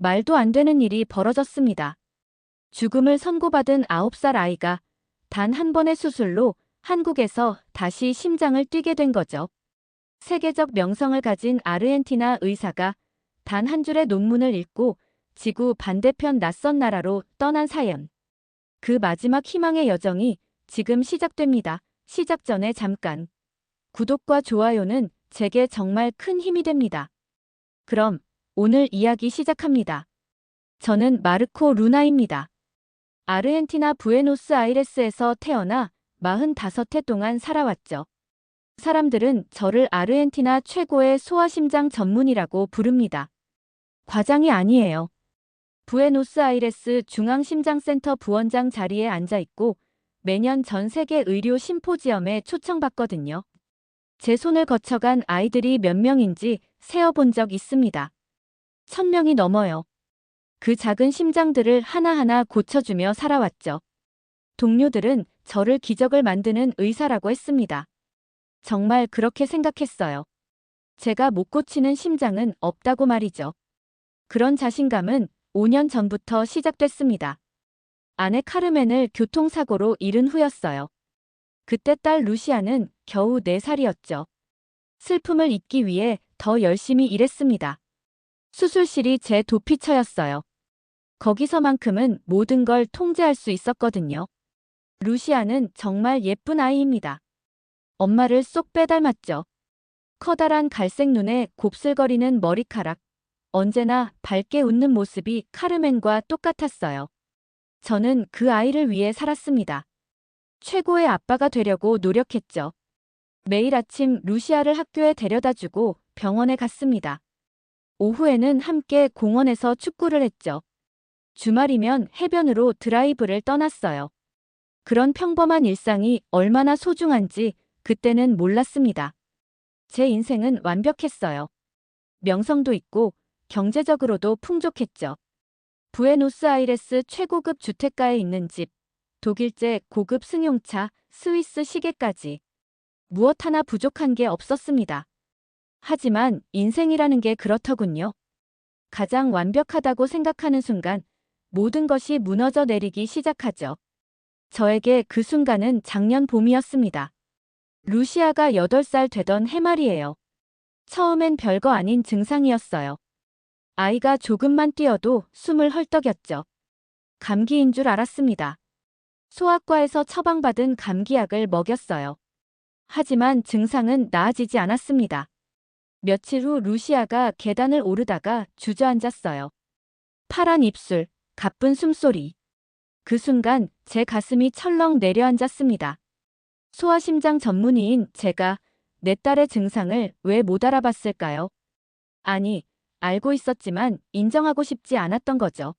말도 안 되는 일이 벌어졌습니다. 죽음을 선고받은 9살 아이가 단 한 번의 수술로 한국에서 다시 심장을 뛰게 된 거죠. 세계적 명성을 가진 아르헨티나 의사가 단 한 줄의 논문을 읽고 지구 반대편 낯선 나라로 떠난 사연. 그 마지막 희망의 여정이 지금 시작됩니다. 시작 전에 잠깐. 구독과 좋아요는 제게 정말 큰 힘이 됩니다. 그럼 오늘 이야기 시작합니다. 저는 마르코 루나입니다. 아르헨티나 부에노스아이레스에서 태어나 45해 동안 살아왔죠. 사람들은 저를 아르헨티나 최고의 소아심장 전문이라고 부릅니다. 과장이 아니에요. 부에노스아이레스 중앙심장센터 부원장 자리에 앉아 있고 매년 전 세계 의료 심포지엄에 초청받거든요. 제 손을 거쳐간 아이들이 몇 명인지 세어본 적 있습니다. 1000명이 넘어요. 그 작은 심장들을 하나하나 고쳐주며 살아왔죠. 동료들은 저를 기적을 만드는 의사라고 했습니다. 정말 그렇게 생각했어요. 제가 못 고치는 심장은 없다고 말이죠. 그런 자신감은 5년 전부터 시작됐습니다. 아내 카르멘을 교통사고로 잃은 후였어요. 그때 딸 루시아는 겨우 4살이었죠. 슬픔을 잊기 위해 더 열심히 일했습니다. 수술실이 제 도피처였어요. 거기서만큼은 모든 걸 통제할 수 있었거든요. 루시아는 정말 예쁜 아이입니다. 엄마를 쏙 빼닮았죠. 커다란 갈색 눈에 곱슬거리는 머리카락, 언제나 밝게 웃는 모습이 카르멘과 똑같았어요. 저는 그 아이를 위해 살았습니다. 최고의 아빠가 되려고 노력했죠. 매일 아침 루시아를 학교에 데려다주고 병원에 갔습니다. 오후에는 함께 공원에서 축구를 했죠. 주말이면 해변으로 드라이브를 떠났어요. 그런 평범한 일상이 얼마나 소중한지 그때는 몰랐습니다. 제 인생은 완벽했어요. 명성도 있고 경제적으로도 풍족했죠. 부에노스아이레스 최고급 주택가에 있는 집, 독일제 고급 승용차, 스위스 시계까지. 무엇 하나 부족한 게 없었습니다. 하지만 인생이라는 게 그렇더군요. 가장 완벽하다고 생각하는 순간 모든 것이 무너져 내리기 시작하죠. 저에게 그 순간은 작년 봄이었습니다. 루시아가 8살 되던 해말이에요. 처음엔 별거 아닌 증상이었어요. 아이가 조금만 뛰어도 숨을 헐떡였죠. 감기인 줄 알았습니다. 소아과에서 처방받은 감기약을 먹였어요. 하지만 증상은 나아지지 않았습니다. 며칠 후 루시아가 계단을 오르다가 주저앉았어요. 파란 입술, 가쁜 숨소리. 그 순간 제 가슴이 철렁 내려앉았습니다. 소아심장 전문의인 제가 내 딸의 증상을 왜 못 알아봤을까요? 아니, 알고 있었지만 인정하고 싶지 않았던 거죠.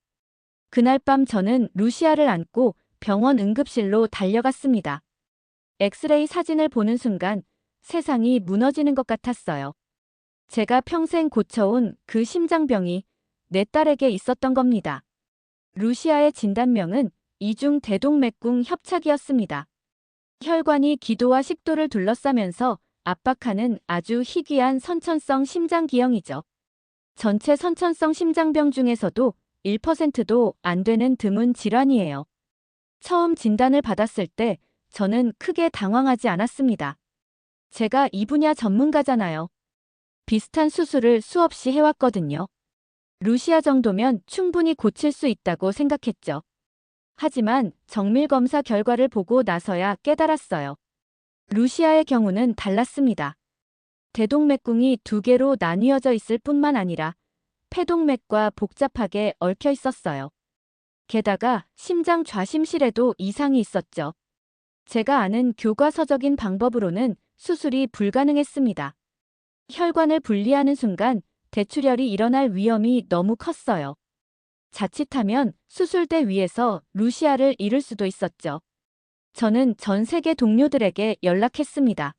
그날 밤 저는 루시아를 안고 병원 응급실로 달려갔습니다. 엑스레이 사진을 보는 순간 세상이 무너지는 것 같았어요. 제가 평생 고쳐온 그 심장병이 내 딸에게 있었던 겁니다. 루시아의 진단명은 이중 대동맥궁 협착이었습니다. 혈관이 기도와 식도를 둘러싸면서 압박하는 아주 희귀한 선천성 심장기형이죠. 전체 선천성 심장병 중에서도 1%도 안 되는 드문 질환이에요. 처음 진단을 받았을 때 저는 크게 당황하지 않았습니다. 제가 이 분야 전문가잖아요. 비슷한 수술을 수없이 해왔거든요. 루시아 정도면 충분히 고칠 수 있다고 생각했죠. 하지만 정밀검사 결과를 보고 나서야 깨달았어요. 루시아의 경우는 달랐습니다. 대동맥궁이 2개로 나뉘어져 있을 뿐만 아니라 폐동맥과 복잡하게 얽혀 있었어요. 게다가 심장 좌심실에도 이상이 있었죠. 제가 아는 교과서적인 방법으로는 수술이 불가능했습니다. 혈관을 분리하는 순간 대출혈이 일어날 위험이 너무 컸어요. 자칫하면 수술대 위에서 루시아를 잃을 수도 있었죠. 저는 전 세계 동료들에게 연락했습니다.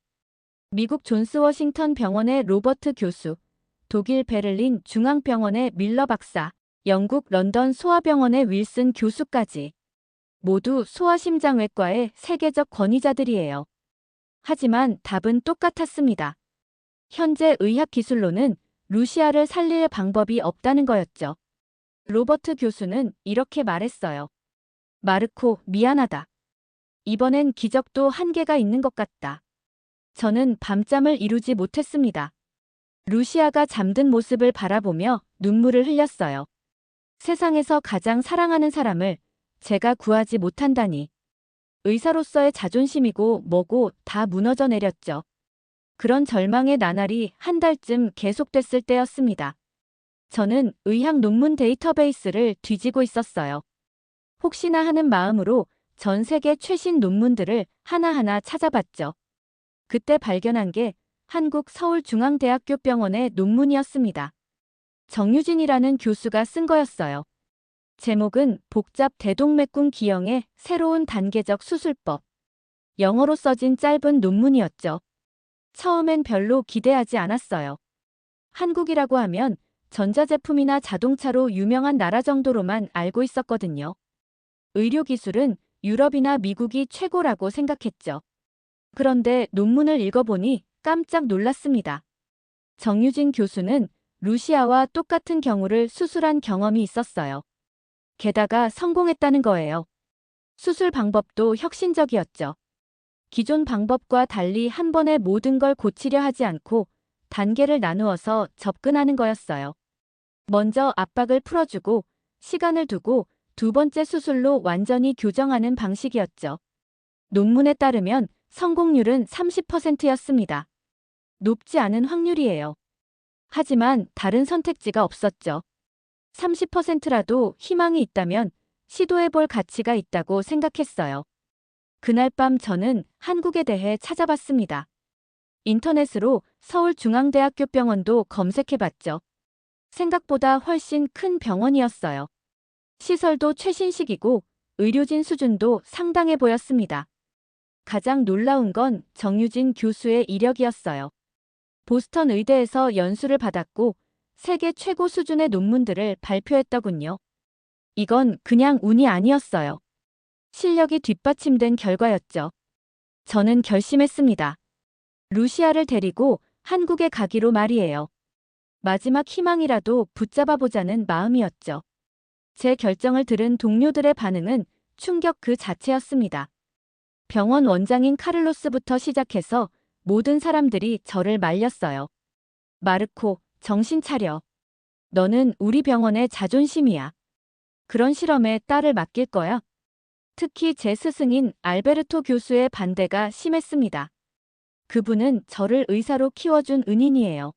미국 존스 워싱턴 병원의 로버트 교수, 독일 베를린 중앙병원의 밀러 박사, 영국 런던 소아병원의 윌슨 교수까지. 모두 소아심장외과의 세계적 권위자들이에요. 하지만 답은 똑같았습니다. 현재 의학 기술로는 루시아를 살릴 방법이 없다는 거였죠. 로버트 교수는 이렇게 말했어요. 마르코, 미안하다. 이번엔 기적도 한계가 있는 것 같다. 저는 밤잠을 이루지 못했습니다. 루시아가 잠든 모습을 바라보며 눈물을 흘렸어요. 세상에서 가장 사랑하는 사람을 제가 구하지 못한다니. 의사로서의 자존심이고 뭐고 다 무너져 내렸죠. 그런 절망의 나날이 한 달쯤 계속됐을 때였습니다. 저는 의학 논문 데이터베이스를 뒤지고 있었어요. 혹시나 하는 마음으로 전 세계 최신 논문들을 하나하나 찾아봤죠. 그때 발견한 게 한국 서울중앙대학교 병원의 논문이었습니다. 정유진이라는 교수가 쓴 거였어요. 제목은 복잡 대동맥군 기형의 새로운 단계적 수술법. 영어로 써진 짧은 논문이었죠. 처음엔 별로 기대하지 않았어요. 한국이라고 하면 전자제품이나 자동차로 유명한 나라 정도로만 알고 있었거든요. 의료기술은 유럽이나 미국이 최고라고 생각했죠. 그런데 논문을 읽어보니 깜짝 놀랐습니다. 정유진 교수는 루시아와 똑같은 경우를 수술한 경험이 있었어요. 게다가 성공했다는 거예요. 수술 방법도 혁신적이었죠. 기존 방법과 달리 한 번에 모든 걸 고치려 하지 않고 단계를 나누어서 접근하는 거였어요. 먼저 압박을 풀어주고 시간을 두고 두 번째 수술로 완전히 교정하는 방식이었죠. 논문에 따르면 성공률은 30%였습니다. 높지 않은 확률이에요. 하지만 다른 선택지가 없었죠. 30%라도 희망이 있다면 시도해볼 가치가 있다고 생각했어요. 그날 밤 저는 한국에 대해 찾아봤습니다. 인터넷으로 서울중앙대학교 병원도 검색해봤죠. 생각보다 훨씬 큰 병원이었어요. 시설도 최신식이고 의료진 수준도 상당해 보였습니다. 가장 놀라운 건 정유진 교수의 이력이었어요. 보스턴 의대에서 연수를 받았고 세계 최고 수준의 논문들을 발표했더군요. 이건 그냥 운이 아니었어요. 실력이 뒷받침된 결과였죠. 저는 결심했습니다. 루시아를 데리고 한국에 가기로 말이에요. 마지막 희망이라도 붙잡아보자는 마음이었죠. 제 결정을 들은 동료들의 반응은 충격 그 자체였습니다. 병원 원장인 카를로스부터 시작해서 모든 사람들이 저를 말렸어요. 마르코, 정신 차려. 너는 우리 병원의 자존심이야. 그런 실험에 딸을 맡길 거야? 특히 제 스승인 알베르토 교수의 반대가 심했습니다. 그분은 저를 의사로 키워준 은인이에요.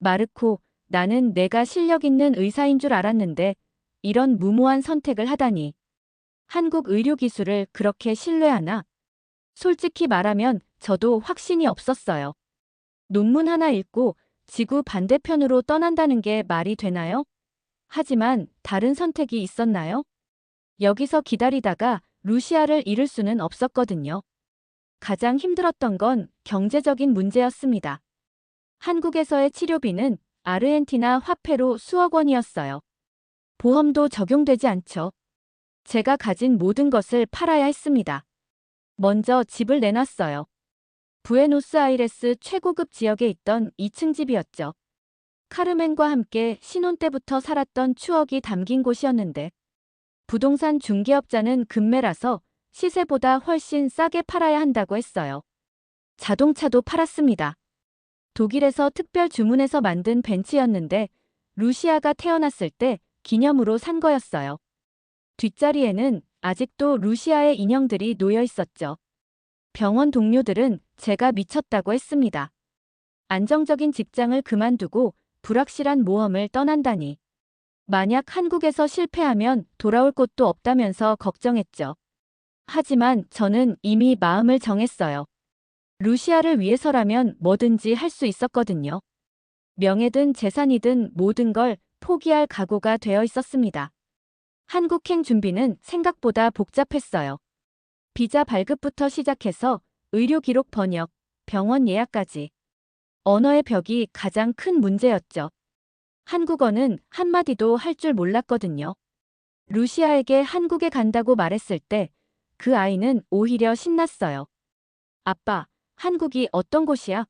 마르코, 나는 내가 실력 있는 의사인 줄 알았는데 이런 무모한 선택을 하다니. 한국 의료기술을 그렇게 신뢰하나? 솔직히 말하면 저도 확신이 없었어요. 논문 하나 읽고 지구 반대편으로 떠난다는 게 말이 되나요? 하지만 다른 선택이 있었나요? 여기서 기다리다가 루시아를 잃을 수는 없었거든요. 가장 힘들었던 건 경제적인 문제였습니다. 한국에서의 치료비는 아르헨티나 화폐로 수억 원이었어요. 보험도 적용되지 않죠. 제가 가진 모든 것을 팔아야 했습니다. 먼저 집을 내놨어요. 부에노스아이레스 최고급 지역에 있던 2층 집이었죠. 카르멘과 함께 신혼 때부터 살았던 추억이 담긴 곳이었는데 부동산 중개업자는 금매라서 시세보다 훨씬 싸게 팔아야 한다고 했어요. 자동차도 팔았습니다. 독일에서 특별 주문해서 만든 벤츠였는데 루시아가 태어났을 때 기념으로 산 거였어요. 뒷자리에는 아직도 루시아의 인형들이 놓여 있었죠. 병원 동료들은 제가 미쳤다고 했습니다. 안정적인 직장을 그만두고 불확실한 모험을 떠난다니. 만약 한국에서 실패하면 돌아올 곳도 없다면서 걱정했죠. 하지만 저는 이미 마음을 정했어요. 루시아를 위해서라면 뭐든지 할 수 있었거든요. 명예든 재산이든 모든 걸 포기할 각오가 되어 있었습니다. 한국행 준비는 생각보다 복잡했어요. 비자 발급부터 시작해서 의료 기록 번역, 병원 예약까지. 언어의 벽이 가장 큰 문제였죠. 한국어는 한마디도 할 줄 몰랐거든요. 루시아에게 한국에 간다고 말했을 때 그 아이는 오히려 신났어요. 아빠, 한국이 어떤 곳이야?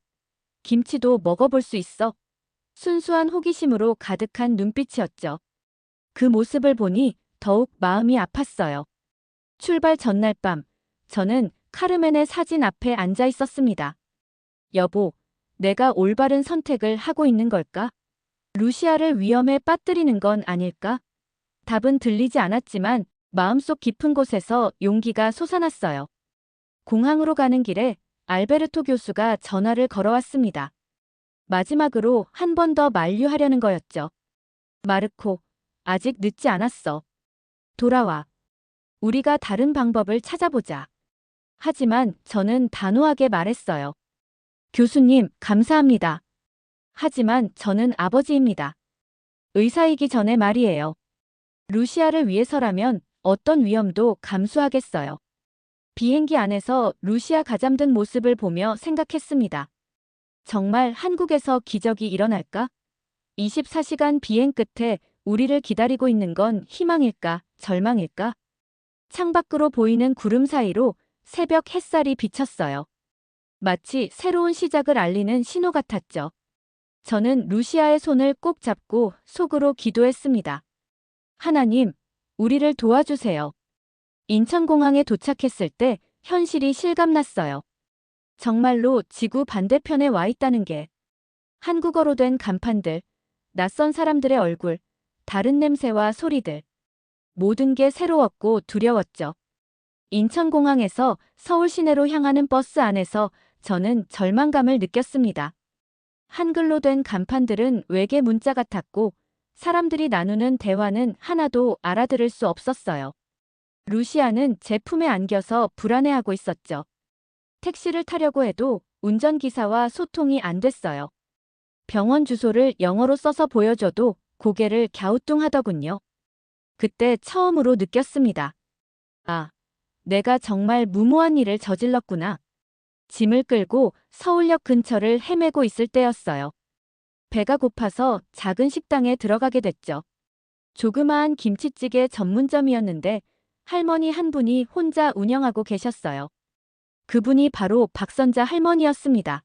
김치도 먹어볼 수 있어? 순수한 호기심으로 가득한 눈빛이었죠. 그 모습을 보니 더욱 마음이 아팠어요. 출발 전날 밤, 저는 카르멘의 사진 앞에 앉아 있었습니다. 여보, 내가 올바른 선택을 하고 있는 걸까? 루시아를 위험에 빠뜨리는 건 아닐까? 답은 들리지 않았지만 마음속 깊은 곳에서 용기가 솟아났어요. 공항으로 가는 길에 알베르토 교수가 전화를 걸어왔습니다. 마지막으로 한 번 더 만류하려는 거였죠. 마르코, 아직 늦지 않았어. 돌아와. 우리가 다른 방법을 찾아보자. 하지만 저는 단호하게 말했어요. 교수님, 감사합니다. 하지만 저는 아버지입니다. 의사이기 전에 말이에요. 루시아를 위해서라면 어떤 위험도 감수하겠어요. 비행기 안에서 루시아 가잠든 모습을 보며 생각했습니다. 정말 한국에서 기적이 일어날까? 24시간 비행 끝에 우리를 기다리고 있는 건 희망일까, 절망일까? 창밖으로 보이는 구름 사이로 새벽 햇살이 비쳤어요. 마치 새로운 시작을 알리는 신호 같았죠. 저는 루시아의 손을 꼭 잡고 속으로 기도했습니다. 하나님, 우리를 도와주세요. 인천공항에 도착했을 때 현실이 실감났어요. 정말로 지구 반대편에 와 있다는 게. 한국어로 된 간판들, 낯선 사람들의 얼굴, 다른 냄새와 소리들. 모든 게 새로웠고 두려웠죠. 인천공항에서 서울 시내로 향하는 버스 안에서 저는 절망감을 느꼈습니다. 한글로 된 간판들은 외계 문자 같았고 사람들이 나누는 대화는 하나도 알아들을 수 없었어요. 루시아는 제 품에 안겨서 불안해하고 있었죠. 택시를 타려고 해도 운전기사와 소통이 안 됐어요. 병원 주소를 영어로 써서 보여줘도 고개를 갸우뚱하더군요. 그때 처음으로 느꼈습니다. 아, 내가 정말 무모한 일을 저질렀구나. 짐을 끌고 서울역 근처를 헤매고 있을 때였어요. 배가 고파서 작은 식당에 들어가게 됐죠. 조그마한 김치찌개 전문점이었는데 할머니 한 분이 혼자 운영하고 계셨어요. 그분이 바로 박선자 할머니였습니다.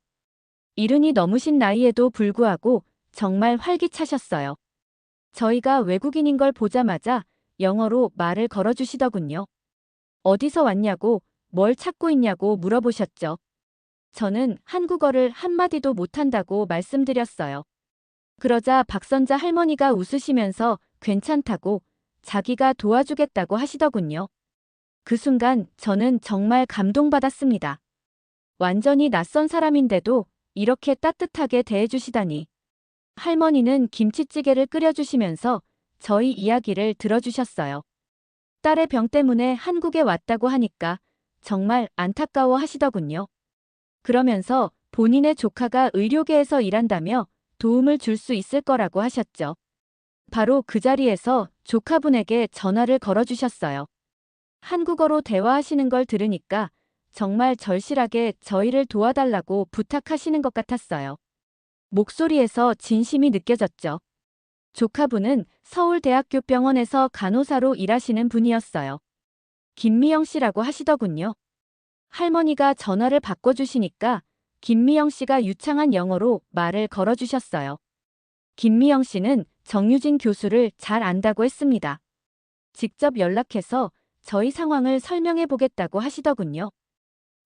이른이 넘으신 나이에도 불구하고 정말 활기차셨어요. 저희가 외국인인 걸 보자마자 영어로 말을 걸어주시더군요. 어디서 왔냐고, 뭘 찾고 있냐고 물어보셨죠. 저는 한국어를 한마디도 못한다고 말씀드렸어요. 그러자 박선자 할머니가 웃으시면서 괜찮다고 자기가 도와주겠다고 하시더군요. 그 순간 저는 정말 감동받았습니다. 완전히 낯선 사람인데도 이렇게 따뜻하게 대해주시다니. 할머니는 김치찌개를 끓여주시면서 저희 이야기를 들어주셨어요. 딸의 병 때문에 한국에 왔다고 하니까 정말 안타까워 하시더군요. 그러면서 본인의 조카가 의료계에서 일한다며 도움을 줄 수 있을 거라고 하셨죠. 바로 그 자리에서 조카분에게 전화를 걸어주셨어요. 한국어로 대화하시는 걸 들으니까 정말 절실하게 저희를 도와달라고 부탁하시는 것 같았어요. 목소리에서 진심이 느껴졌죠. 조카분은 서울대학교 병원에서 간호사로 일하시는 분이었어요. 김미영 씨라고 하시더군요. 할머니가 전화를 바꿔주시니까 김미영 씨가 유창한 영어로 말을 걸어주셨어요. 김미영 씨는 정유진 교수를 잘 안다고 했습니다. 직접 연락해서 저희 상황을 설명해 보겠다고 하시더군요.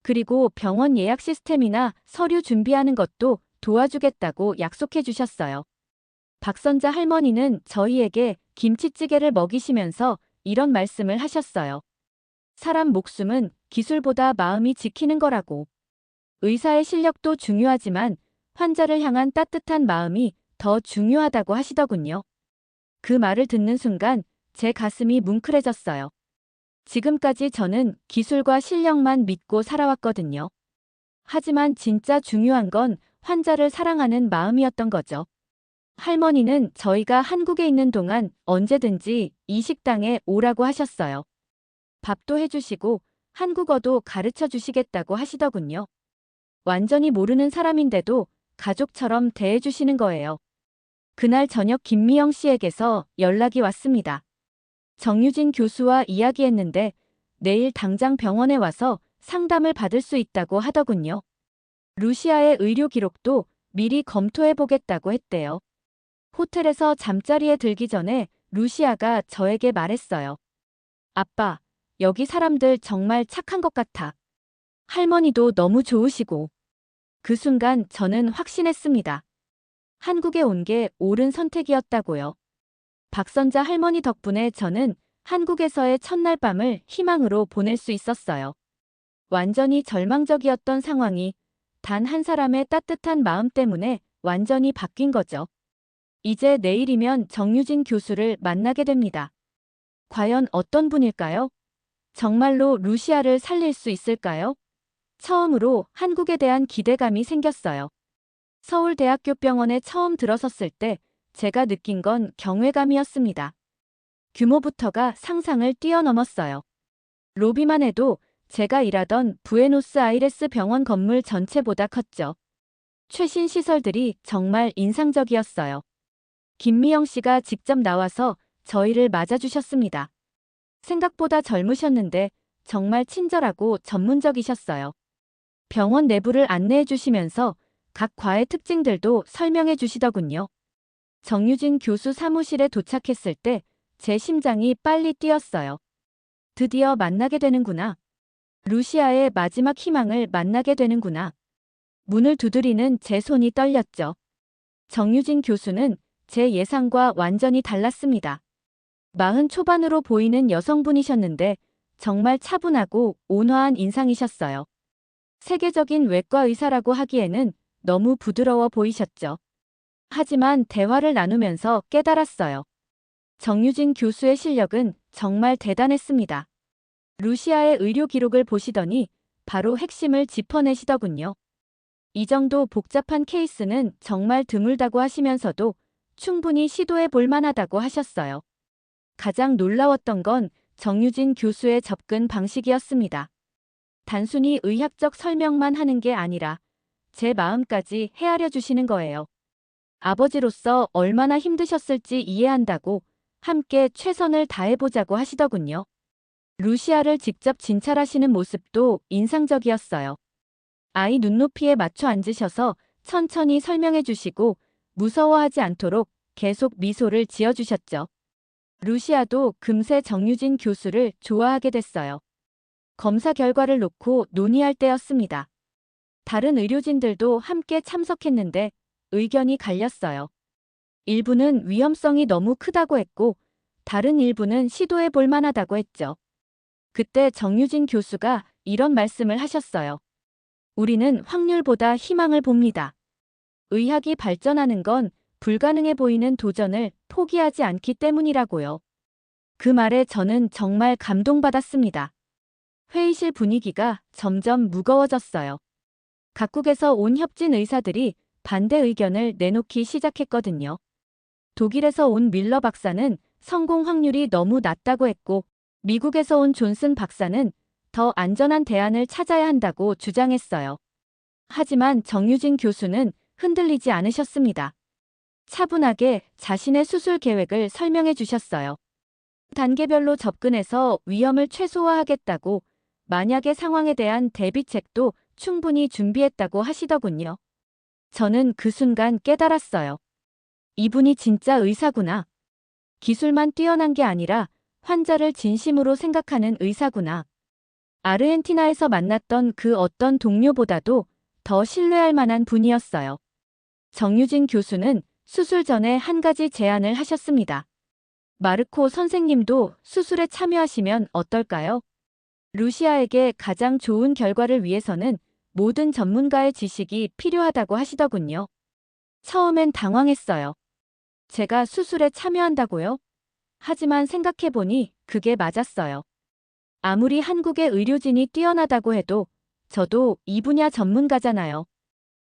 그리고 병원 예약 시스템이나 서류 준비하는 것도 도와주겠다고 약속해 주셨어요. 박선자 할머니는 저희에게 김치찌개를 먹이시면서 이런 말씀을 하셨어요. 사람 목숨은 기술보다 마음이 지키는 거라고. 의사의 실력도 중요하지만 환자를 향한 따뜻한 마음이 더 중요하다고 하시더군요. 그 말을 듣는 순간 제 가슴이 뭉클해졌어요. 지금까지 저는 기술과 실력만 믿고 살아왔거든요. 하지만 진짜 중요한 건 환자를 사랑하는 마음이었던 거죠. 할머니는 저희가 한국에 있는 동안 언제든지 이 식당에 오라고 하셨어요. 밥도 해주시고 한국어도 가르쳐 주시겠다고 하시더군요. 완전히 모르는 사람인데도 가족처럼 대해주시는 거예요. 그날 저녁 김미영 씨에게서 연락이 왔습니다. 정유진 교수와 이야기했는데 내일 당장 병원에 와서 상담을 받을 수 있다고 하더군요. 루시아의 의료 기록도 미리 검토해 보겠다고 했대요. 호텔에서 잠자리에 들기 전에 루시아가 저에게 말했어요. 아빠, 여기 사람들 정말 착한 것 같아. 할머니도 너무 좋으시고. 그 순간 저는 확신했습니다. 한국에 온 게 옳은 선택이었다고요. 박선자 할머니 덕분에 저는 한국에서의 첫날 밤을 희망으로 보낼 수 있었어요. 완전히 절망적이었던 상황이 단 한 사람의 따뜻한 마음 때문에 완전히 바뀐 거죠. 이제 내일이면 정유진 교수를 만나게 됩니다. 과연 어떤 분일까요? 정말로 루시아를 살릴 수 있을까요? 처음으로 한국에 대한 기대감이 생겼어요. 서울대학교 병원에 처음 들어섰을 때 제가 느낀 건 경외감이었습니다. 규모부터가 상상을 뛰어넘었어요. 로비만 해도 제가 일하던 부에노스아이레스 병원 건물 전체보다 컸죠. 최신 시설들이 정말 인상적이었어요. 김미영 씨가 직접 나와서 저희를 맞아주셨습니다. 생각보다 젊으셨는데 정말 친절하고 전문적이셨어요. 병원 내부를 안내해 주시면서 각 과의 특징들도 설명해 주시더군요. 정유진 교수 사무실에 도착했을 때 제 심장이 빨리 뛰었어요. 드디어 만나게 되는구나. 루시아의 마지막 희망을 만나게 되는구나. 문을 두드리는 제 손이 떨렸죠. 정유진 교수는 제 예상과 완전히 달랐습니다. 40 초반으로 보이는 여성분이셨는데 정말 차분하고 온화한 인상이셨어요. 세계적인 외과 의사라고 하기에는 너무 부드러워 보이셨죠. 하지만 대화를 나누면서 깨달았어요. 정유진 교수의 실력은 정말 대단했습니다. 루시아의 의료 기록을 보시더니 바로 핵심을 짚어내시더군요. 이 정도 복잡한 케이스는 정말 드물다고 하시면서도 충분히 시도해 볼 만하다고 하셨어요. 가장 놀라웠던 건 정유진 교수의 접근 방식이었습니다. 단순히 의학적 설명만 하는 게 아니라 제 마음까지 헤아려 주시는 거예요. 아버지로서 얼마나 힘드셨을지 이해한다고 함께 최선을 다해보자고 하시더군요. 루시아를 직접 진찰하시는 모습도 인상적이었어요. 아이 눈높이에 맞춰 앉으셔서 천천히 설명해 주시고 무서워하지 않도록 계속 미소를 지어주셨죠. 루시아도 금세 정유진 교수를 좋아하게 됐어요. 검사 결과를 놓고 논의할 때였습니다. 다른 의료진들도 함께 참석했는데 의견이 갈렸어요. 일부는 위험성이 너무 크다고 했고 다른 일부는 시도해 볼 만하다고 했죠. 그때 정유진 교수가 이런 말씀을 하셨어요. 우리는 확률보다 희망을 봅니다. 의학이 발전하는 건 불가능해 보이는 도전을 포기하지 않기 때문이라고요. 그 말에 저는 정말 감동받았습니다. 회의실 분위기가 점점 무거워졌어요. 각국에서 온 협진 의사들이 반대 의견을 내놓기 시작했거든요. 독일에서 온 밀러 박사는 성공 확률이 너무 낮다고 했고, 미국에서 온 존슨 박사는 더 안전한 대안을 찾아야 한다고 주장했어요. 하지만 정유진 교수는 흔들리지 않으셨습니다. 차분하게 자신의 수술 계획을 설명해 주셨어요. 단계별로 접근해서 위험을 최소화하겠다고 만약의 상황에 대한 대비책도 충분히 준비했다고 하시더군요. 저는 그 순간 깨달았어요. 이분이 진짜 의사구나. 기술만 뛰어난 게 아니라 환자를 진심으로 생각하는 의사구나. 아르헨티나에서 만났던 그 어떤 동료보다도 더 신뢰할 만한 분이었어요. 정유진 교수는 수술 전에 한 가지 제안을 하셨습니다. 마르코 선생님도 수술에 참여하시면 어떨까요? 루시아에게 가장 좋은 결과를 위해서는 모든 전문가의 지식이 필요하다고 하시더군요. 처음엔 당황했어요. 제가 수술에 참여한다고요? 하지만 생각해보니 그게 맞았어요. 아무리 한국의 의료진이 뛰어나다고 해도 저도 이 분야 전문가잖아요.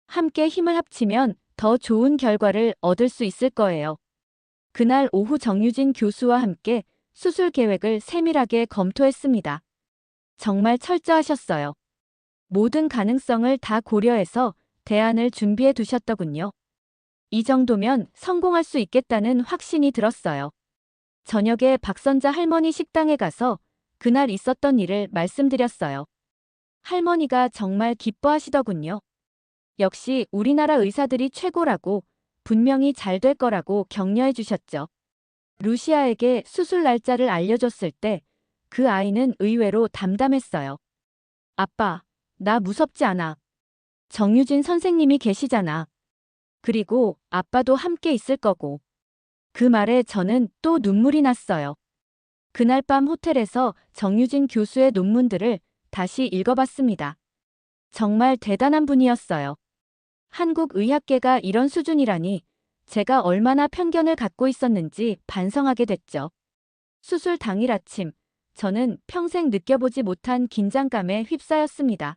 함께 힘을 합치면 더 좋은 결과를 얻을 수 있을 거예요. 그날 오후 정유진 교수와 함께 수술 계획을 세밀하게 검토했습니다. 정말 철저하셨어요. 모든 가능성을 다 고려해서 대안을 준비해 두셨더군요. 이 정도면 성공할 수 있겠다는 확신이 들었어요. 저녁에 박선자 할머니 식당에 가서 그날 있었던 일을 말씀드렸어요. 할머니가 정말 기뻐하시더군요. 역시 우리나라 의사들이 최고라고, 분명히 잘 될 거라고 격려해 주셨죠. 루시아에게 수술 날짜를 알려줬을 때 그 아이는 의외로 담담했어요. 아빠, 나 무섭지 않아. 정유진 선생님이 계시잖아. 그리고 아빠도 함께 있을 거고. 그 말에 저는 또 눈물이 났어요. 그날 밤 호텔에서 정유진 교수의 논문들을 다시 읽어봤습니다. 정말 대단한 분이었어요. 한국 의학계가 이런 수준이라니 제가 얼마나 편견을 갖고 있었는지 반성하게 됐죠. 수술 당일 아침, 저는 평생 느껴보지 못한 긴장감에 휩싸였습니다.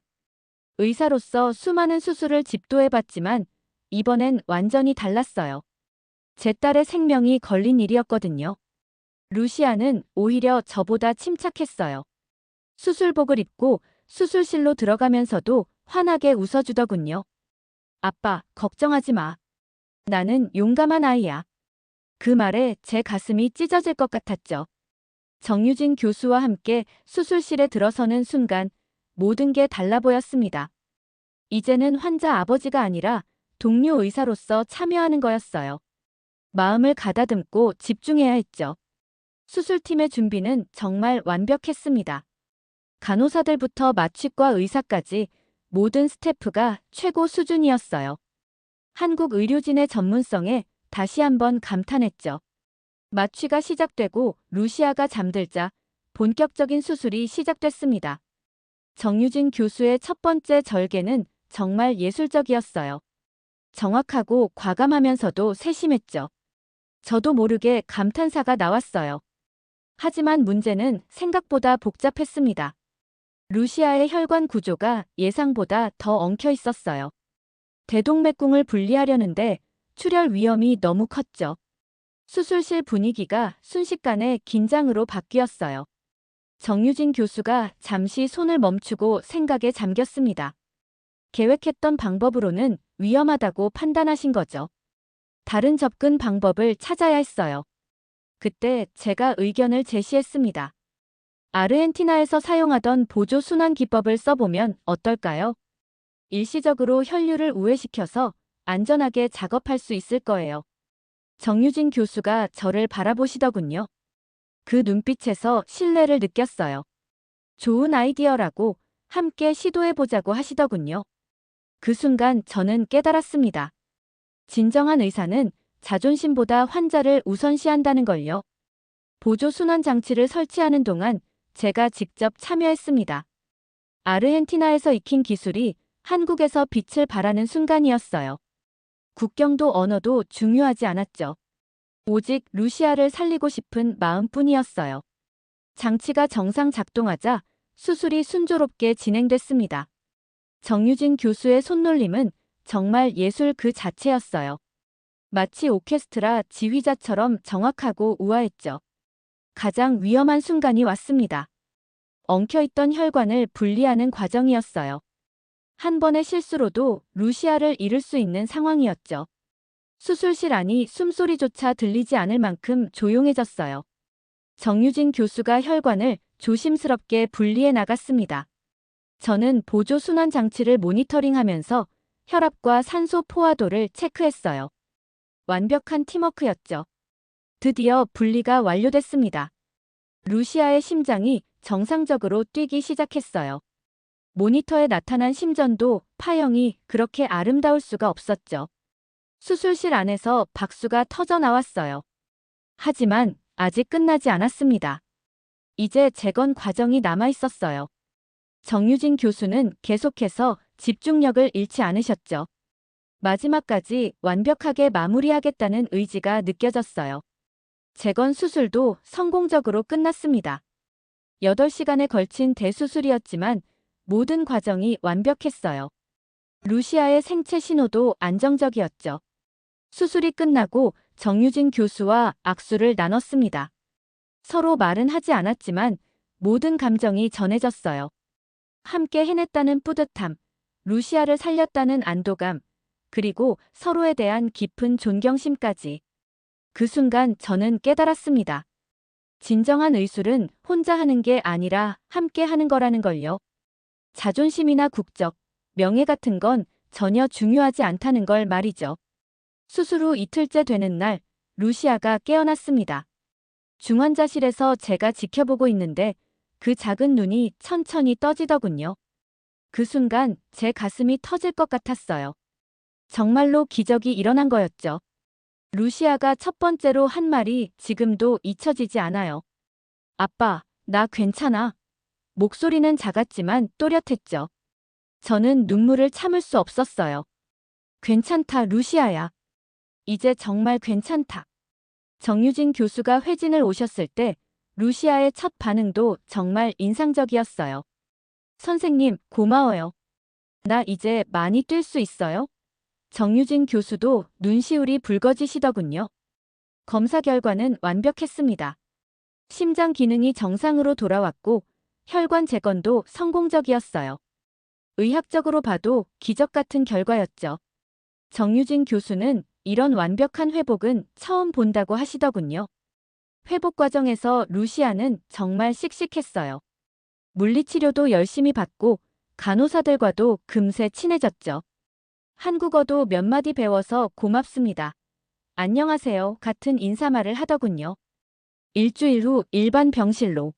의사로서 수많은 수술을 집도해봤지만 이번엔 완전히 달랐어요. 제 딸의 생명이 걸린 일이었거든요. 루시아는 오히려 저보다 침착했어요. 수술복을 입고 수술실로 들어가면서도 환하게 웃어주더군요. 아빠, 걱정하지 마. 나는 용감한 아이야. 그 말에 제 가슴이 찢어질 것 같았죠. 정유진 교수와 함께 수술실에 들어서는 순간 모든 게 달라 보였습니다. 이제는 환자 아버지가 아니라 동료 의사로서 참여하는 거였어요. 마음을 가다듬고 집중해야 했죠. 수술팀의 준비는 정말 완벽했습니다. 간호사들부터 마취과 의사까지 모든 스태프가 최고 수준이었어요. 한국 의료진의 전문성에 다시 한번 감탄했죠. 마취가 시작되고 루시아가 잠들자 본격적인 수술이 시작됐습니다. 정유진 교수의 첫 번째 절개는 정말 예술적이었어요. 정확하고 과감하면서도 세심했죠. 저도 모르게 감탄사가 나왔어요. 하지만 문제는 생각보다 복잡했습니다. 루시아의 혈관 구조가 예상보다 더 엉켜 있었어요. 대동맥궁을 분리하려는데 출혈 위험이 너무 컸죠. 수술실 분위기가 순식간에 긴장으로 바뀌었어요. 정유진 교수가 잠시 손을 멈추고 생각에 잠겼습니다. 계획했던 방법으로는 위험하다고 판단하신 거죠. 다른 접근 방법을 찾아야 했어요. 그때 제가 의견을 제시했습니다. 아르헨티나에서 사용하던 보조 순환 기법을 써보면 어떨까요? 일시적으로 혈류를 우회시켜서 안전하게 작업할 수 있을 거예요. 정유진 교수가 저를 바라보시더군요. 그 눈빛에서 신뢰를 느꼈어요. 좋은 아이디어라고 함께 시도해보자고 하시더군요. 그 순간 저는 깨달았습니다. 진정한 의사는 자존심보다 환자를 우선시한다는 걸요. 보조 순환 장치를 설치하는 동안 제가 직접 참여했습니다. 아르헨티나에서 익힌 기술이 한국에서 빛을 발하는 순간이었어요. 국경도 언어도 중요하지 않았죠. 오직 루시아를 살리고 싶은 마음뿐이었어요. 장치가 정상 작동하자 수술이 순조롭게 진행됐습니다. 정유진 교수의 손놀림은 정말 예술 그 자체였어요. 마치 오케스트라 지휘자처럼 정확하고 우아했죠. 가장 위험한 순간이 왔습니다. 엉켜있던 혈관을 분리하는 과정이었어요. 한 번의 실수로도 루시아를 잃을 수 있는 상황이었죠. 수술실 안이 숨소리조차 들리지 않을 만큼 조용해졌어요. 정유진 교수가 혈관을 조심스럽게 분리해 나갔습니다. 저는 보조 순환 장치를 모니터링하면서 혈압과 산소 포화도를 체크했어요. 완벽한 팀워크였죠. 드디어 분리가 완료됐습니다. 루시아의 심장이 정상적으로 뛰기 시작했어요. 모니터에 나타난 심전도 파형이 그렇게 아름다울 수가 없었죠. 수술실 안에서 박수가 터져 나왔어요. 하지만 아직 끝나지 않았습니다. 이제 재건 과정이 남아 있었어요. 정유진 교수는 계속해서 집중력을 잃지 않으셨죠. 마지막까지 완벽하게 마무리하겠다는 의지가 느껴졌어요. 재건 수술도 성공적으로 끝났습니다. 8시간에 걸친 대수술이었지만 모든 과정이 완벽했어요. 루시아의 생체 신호도 안정적이었죠. 수술이 끝나고 정유진 교수와 악수를 나눴습니다. 서로 말은 하지 않았지만 모든 감정이 전해졌어요. 함께 해냈다는 뿌듯함, 루시아를 살렸다는 안도감, 그리고 서로에 대한 깊은 존경심까지. 그 순간 저는 깨달았습니다. 진정한 의술은 혼자 하는 게 아니라 함께 하는 거라는 걸요. 자존심이나 국적, 명예 같은 건 전혀 중요하지 않다는 걸 말이죠. 수술 후 이틀째 되는 날, 루시아가 깨어났습니다. 중환자실에서 제가 지켜보고 있는데 그 작은 눈이 천천히 떠지더군요. 그 순간 제 가슴이 터질 것 같았어요. 정말로 기적이 일어난 거였죠. 루시아가 첫 번째로 한 말이 지금도 잊혀지지 않아요. 아빠, 나 괜찮아. 목소리는 작았지만 또렷했죠. 저는 눈물을 참을 수 없었어요. 괜찮다, 루시아야. 이제 정말 괜찮다. 정유진 교수가 회진을 오셨을 때 루시아의 첫 반응도 정말 인상적이었어요. 선생님, 고마워요. 나 이제 많이 뛸 수 있어요? 정유진 교수도 눈시울이 붉어지시더군요. 검사 결과는 완벽했습니다. 심장 기능이 정상으로 돌아왔고 혈관 재건도 성공적이었어요. 의학적으로 봐도 기적 같은 결과였죠. 정유진 교수는 이런 완벽한 회복은 처음 본다고 하시더군요. 회복 과정에서 루시아는 정말 씩씩했어요. 물리치료도 열심히 받고 간호사들과도 금세 친해졌죠. 한국어도 몇 마디 배워서 고맙습니다. 안녕하세요 같은 인사말을 하더군요. 일주일 후 일반 병실로